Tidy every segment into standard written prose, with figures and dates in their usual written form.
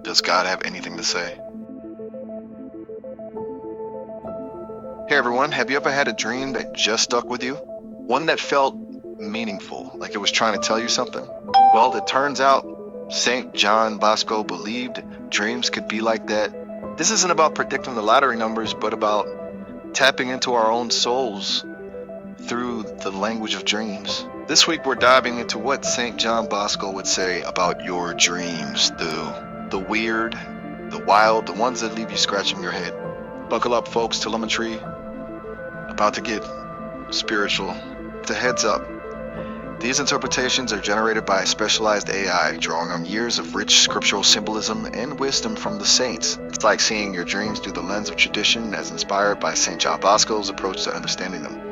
Does God have anything to say? Hey everyone, have you ever had a dream that just stuck with you? One that felt meaningful, like it was trying to tell you something? Well, it turns out St. John Bosco believed dreams could be like that. This isn't about predicting the lottery numbers, but about tapping into our own souls through the language of dreams. This week we're diving into what St. John Bosco would say about your dreams, the weird, the wild, the ones that leave you scratching your head. Buckle up, folks. Telemetry about to get spiritual. It's a heads up. These interpretations are generated by a specialized AI, drawing on years of rich scriptural symbolism and wisdom from the saints. It's like seeing your dreams through the lens of tradition, as inspired by St. John Bosco's approach to understanding them.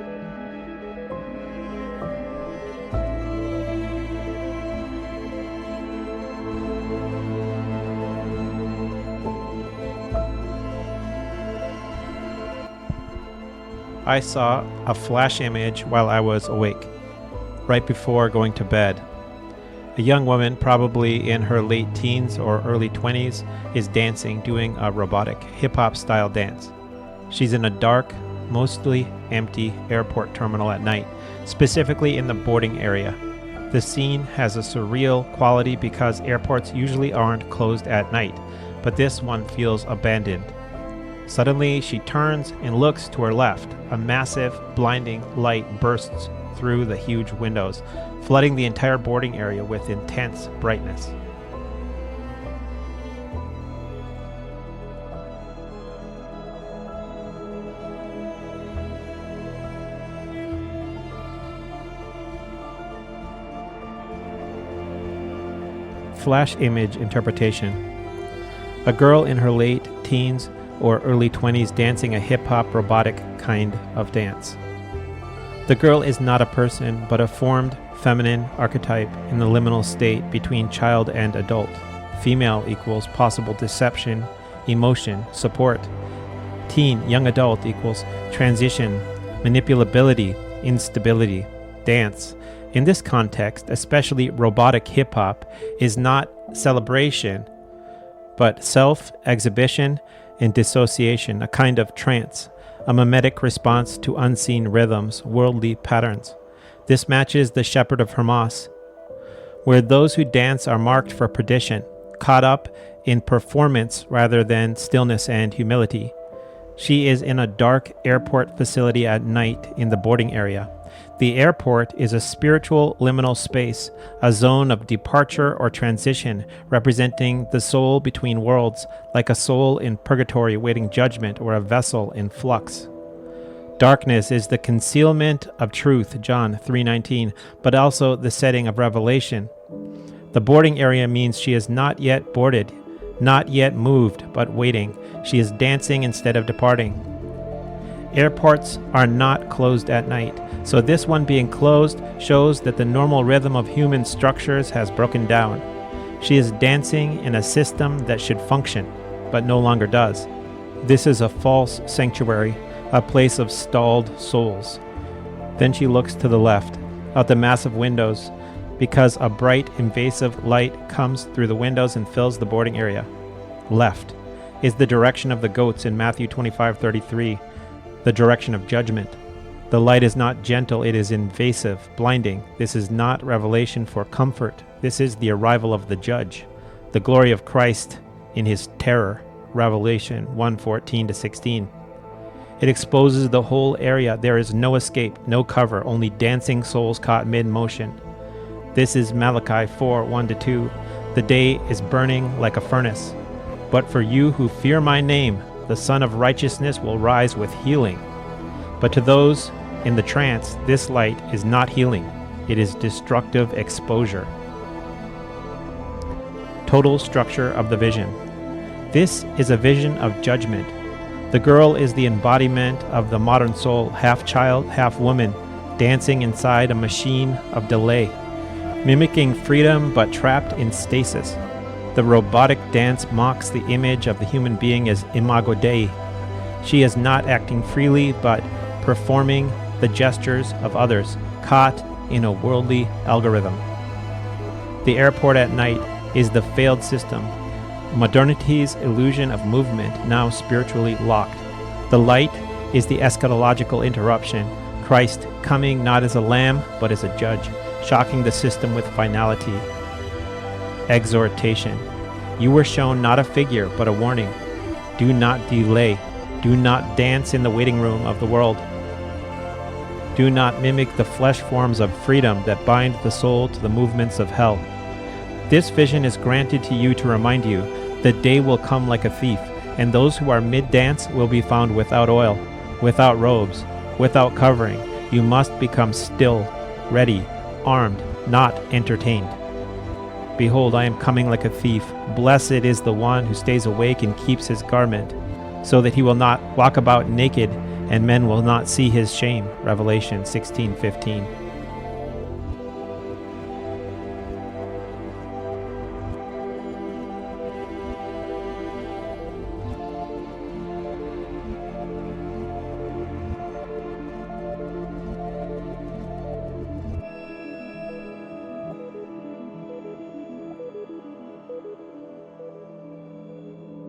I saw a flash image while I was awake, right before going to bed. A young woman, probably in her late teens or early 20s, is dancing, doing a robotic hip-hop style dance. She's in a dark, mostly empty airport terminal at night, specifically in the boarding area. The scene has a surreal quality because airports usually aren't closed at night, but this one feels abandoned. Suddenly, she turns and looks to her left. A massive, blinding light bursts through the huge windows, flooding the entire boarding area with intense brightness. Flash image interpretation. A girl in her late teens or early 20s dancing a hip-hop robotic kind of dance. The girl is not a person, but a formed feminine archetype in the liminal state between child and adult. Female equals possible deception, emotion, support. Teen, young adult equals transition, manipulability, instability. Dance, in this context, especially robotic hip-hop, is not celebration, but self-exhibition and dissociation, a kind of trance, a mimetic response to unseen rhythms, worldly patterns. This matches the Shepherd of Hermas, where those who dance are marked for perdition, caught up in performance rather than stillness and humility. She is in a dark airport facility at night in the boarding area. The airport is a spiritual liminal space, a zone of departure or transition, representing the soul between worlds, like a soul in purgatory waiting judgment or a vessel in flux. Darkness is the concealment of truth, John 3:19, but also the setting of revelation. The boarding area means she is not yet boarded, not yet moved, but waiting. She is dancing instead of departing. Airports are not closed at night, so this one being closed shows that the normal rhythm of human structures has broken down. She is dancing in a system that should function, but no longer does. This is a false sanctuary, a place of stalled souls. Then she looks to the left, out the massive windows, because a bright, invasive light comes through the windows and fills the boarding area. Left is the direction of the goats in Matthew 25:33. The direction of judgment. The light is not gentle, it is invasive, blinding. This is not revelation for comfort. This is the arrival of the judge. The glory of Christ in his terror. Revelation 1:14-16. It exposes the whole area. There is no escape, no cover, only dancing souls caught mid-motion. This is Malachi 4:1-2. The day is burning like a furnace. But for you who fear my name, the Son of Righteousness will rise with healing. But to those in the trance, this light is not healing. It is destructive exposure. Total structure of the vision. This is a vision of judgment. The girl is the embodiment of the modern soul, half child, half woman, dancing inside a machine of delay, mimicking freedom but trapped in stasis. The robotic dance mocks the image of the human being as imago Dei. She is not acting freely, but performing the gestures of others, caught in a worldly algorithm. The airport at night is the failed system. Modernity's illusion of movement, now spiritually locked. The light is the eschatological interruption. Christ coming not as a lamb, but as a judge, shocking the system with finality. Exhortation. You were shown not a figure, but a warning. Do not delay. Do not dance in the waiting room of the world. Do not mimic the flesh forms of freedom that bind the soul to the movements of hell. This vision is granted to you to remind you the day will come like a thief, and those who are mid-dance will be found without oil, without robes, without covering. You must become still, ready, armed, not entertained. Behold, I am coming like a thief. Blessed is the one who stays awake and keeps his garment, so that he will not walk about naked, and men will not see his shame. Revelation 16:15.